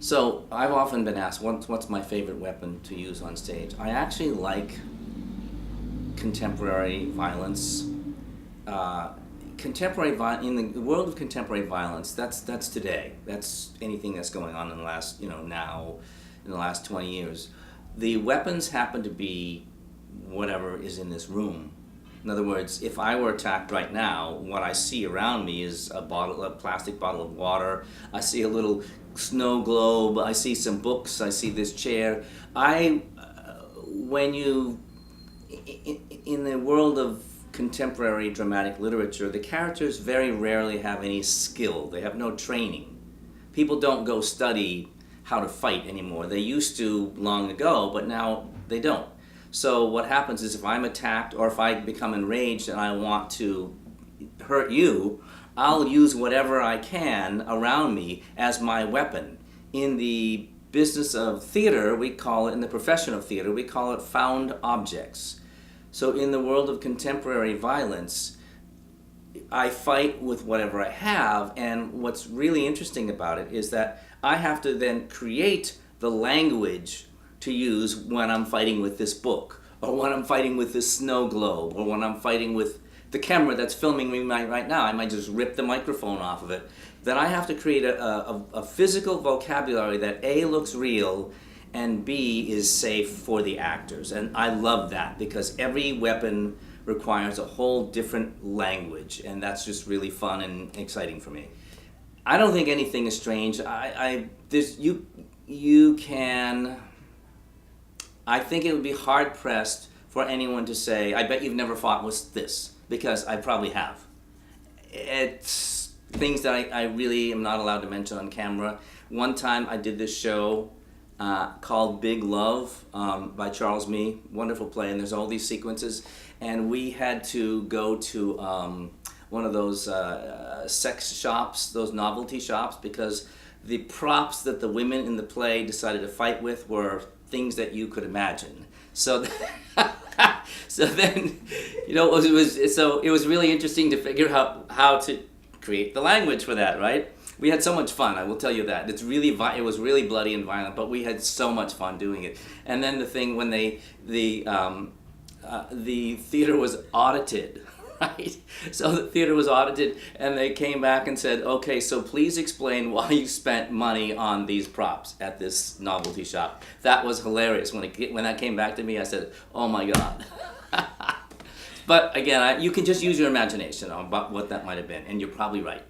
So I've often been asked, what's my favorite weapon to use on stage? I actually like contemporary violence. Uh, in the world of contemporary violence, that's today. That's anything that's going on in the last, now, in the last 20 years. The weapons happen to be whatever is in this room. In other words, if I were attacked right now, what I see around me is a plastic bottle of water. I see a little snow globe. I see some books. I see this chair. When you, in the world of contemporary dramatic literature, the characters very rarely have any skill. They have no training. People don't go study how to fight anymore. They used to long ago, but now they don't. So what happens is if I'm attacked or if I become enraged and I want to hurt you, I'll use whatever I can around me as my weapon. In the business of theater, we call it, in the profession of theater, we call it found objects. So in the world of contemporary violence, I fight with whatever I have, and what's really interesting about it is that I have to then create the language to use when I'm fighting with this book, or when I'm fighting with this snow globe, or when I'm fighting with the camera that's filming me right now. I might just rip the microphone off of it. Then I have to create a physical vocabulary that A, looks real, and B, is safe for the actors. And I love that because every weapon requires a whole different language, and that's just really fun and exciting for me. I don't think anything is strange. I think it would be hard pressed for anyone to say, I bet you've never fought with this, because I probably have. It's things that I really am not allowed to mention on camera. One time I did this show called Big Love by Charles Mee, wonderful play, and there's all these sequences, and we had to go to one of those sex shops, those novelty shops, because the props that the women in the play decided to fight with were things that you could imagine. So, so then, it was really interesting to figure out how to create the language for that, right? We had so much fun, I will tell you that. It was really bloody and violent, but we had so much fun doing it. And then the thing when the theater was audited, right? So the theater was audited, and they came back and said, okay, so please explain why you spent money on these props at this novelty shop. That was hilarious. When that came back to me, I said, oh my God. But again, you can just use your imagination about what that might have been, and you're probably right.